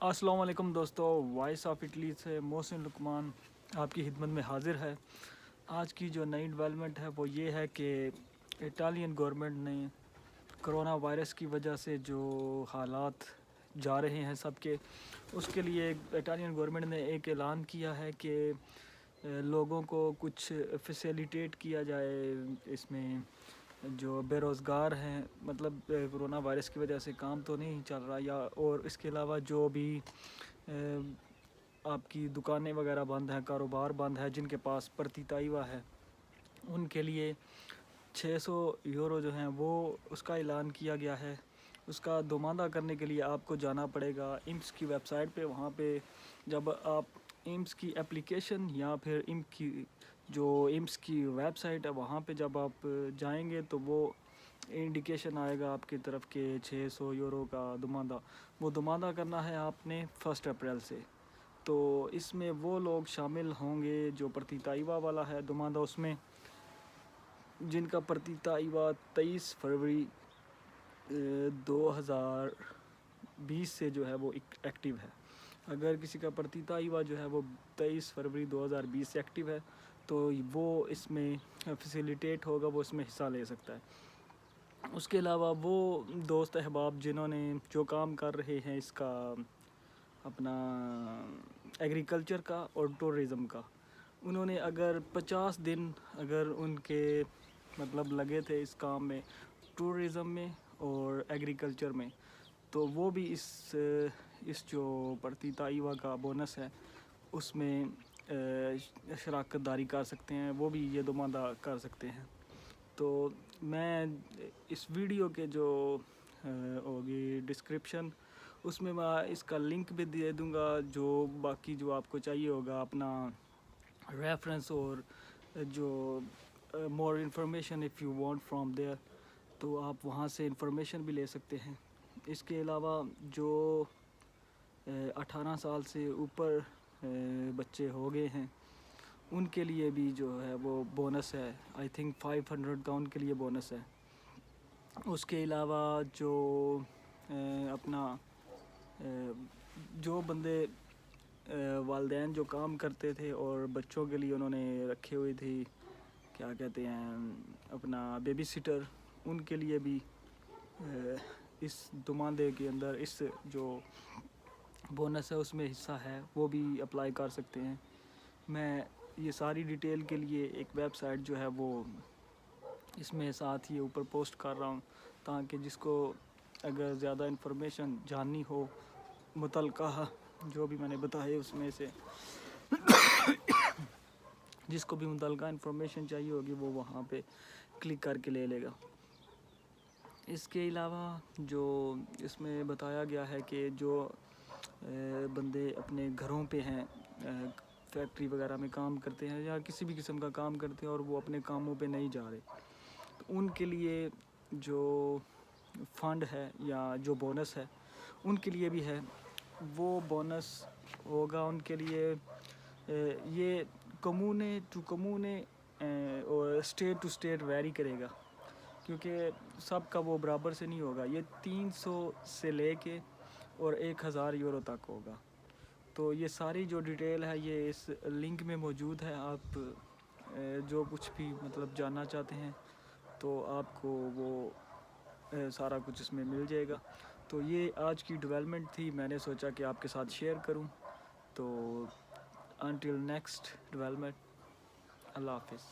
السلام علیکم دوستو، وائس آف اٹلی سے محسن لقمان آپ کی خدمت میں حاضر ہے۔ آج کی جو نئی ڈیولپمنٹ ہے وہ یہ ہے کہ اٹالین گورنمنٹ نے کرونا وائرس کی وجہ سے جو حالات جا رہے ہیں سب کے، اس کے لیے اٹالین گورنمنٹ نے ایک اعلان کیا ہے کہ لوگوں کو کچھ فیسیلیٹیٹ کیا جائے، اس میں جو بے روزگار ہیں، مطلب کرونا وائرس کی وجہ سے کام تو نہیں چل رہا، یا اور اس کے علاوہ جو بھی آپ کی دکانیں وغیرہ بند ہیں، کاروبار بند ہے، جن کے پاس پرتی طائبہ ہے، ان کے لیے 600 یورو جو ہیں وہ اس کا اعلان کیا گیا ہے۔ اس کا دوماندہ کرنے کے لیے آپ کو جانا پڑے گا ایمس کی ویب سائٹ پہ۔ وہاں پہ جب آپ ایمس کی اپلیکیشن یا پھر ایمس کی ویب سائٹ ہے، وہاں پہ جب آپ جائیں گے تو وہ انڈیکیشن آئے گا آپ کی طرف کہ 600 یورو کا دوماندہ، وہ دوماندہ کرنا ہے آپ نے 1 اپریل سے۔ تو اس میں وہ لوگ شامل ہوں گے جو پرتی طائبہ والا ہے دوماندہ، اس میں جن کا پرتی طائبہ 23 فروری 2020 سے جو ہے وہ ایکٹیو ہے۔ اگر کسی کا پرتی طائبہ جو ہے وہ 23 فروری 2020 سے ایکٹیو ہے تو وہ اس میں فیسیلیٹیٹ ہوگا، وہ اس میں حصہ لے سکتا ہے۔ اس کے علاوہ وہ دوست احباب جنہوں نے جو کام کر رہے ہیں اس کا اپنا ایگریکلچر کا اور ٹورزم کا، انہوں نے اگر 50 دن اگر ان کے مطلب لگے تھے اس کام میں، ٹورزم میں اور ایگریکلچر میں، تو وہ بھی اس جو پرتی طائبہ کا بونس ہے اس میں شراکت داری کر سکتے ہیں، وہ بھی یہ دوماندہ کر سکتے ہیں۔ تو میں اس ویڈیو کے جو ہوگی ڈسکرپشن، اس میں اس کا لنک بھی دے دوں گا، جو باقی جو آپ کو چاہیے ہوگا اپنا ریفرنس اور جو more information if you want from there, تو آپ وہاں سے انفارمیشن بھی لے سکتے ہیں۔ اس کے علاوہ جو 18 سال سے اوپر بچے ہو گئے ہیں ان کے لیے بھی جو ہے وہ بونس ہے، آئی تھنک 500 کا ان کے لیے بونس ہے۔ اس کے علاوہ جو اپنا جو بندے والدین جو کام کرتے تھے اور بچوں کے لیے انہوں نے رکھے ہوئی تھی کیا کہتے ہیں اپنا بیبی سیٹر، ان کے لیے بھی اس دوماندے کے اندر اس جو بونس ہے اس میں حصہ ہے، وہ بھی اپلائی کر سکتے ہیں۔ میں یہ ساری ڈیٹیل کے لیے ایک ویب سائٹ جو ہے وہ اس میں ساتھ ہی اوپر پوسٹ کر رہا ہوں، تاکہ جس کو اگر زیادہ انفارمیشن جاننی ہو متعلقہ جو بھی میں نے بتائے اس میں سے جس کو بھی متعلقہ انفارمیشن چاہیے ہوگی وہ وہاں پہ کلک کر کے لے لے گا۔ اس کے علاوہ جو اس میں بتایا گیا ہے کہ جو بندے اپنے گھروں پہ ہیں، فیکٹری وغیرہ میں کام کرتے ہیں یا کسی بھی قسم کا کام کرتے ہیں اور وہ اپنے کاموں پہ نہیں جا رہے، تو ان کے لیے جو فنڈ ہے یا جو بونس ہے ان کے لیے بھی ہے، وہ بونس ہوگا ان کے لیے یہ کمونے ٹو کمونے اور اسٹیٹ ٹو اسٹیٹ ویری کرے گا، کیونکہ سب کا وہ برابر سے نہیں ہوگا۔ یہ 300 سے لے کے اور 1000 یورو تک ہوگا۔ تو یہ ساری جو ڈیٹیل ہے یہ اس لنک میں موجود ہے، آپ جو کچھ بھی مطلب جاننا چاہتے ہیں تو آپ کو وہ سارا کچھ اس میں مل جائے گا۔ تو یہ آج کی ڈیولپمنٹ تھی، میں نے سوچا کہ آپ کے ساتھ شیئر کروں۔ تو انٹل نیکسٹ ڈیولپمنٹ، اللہ حافظ۔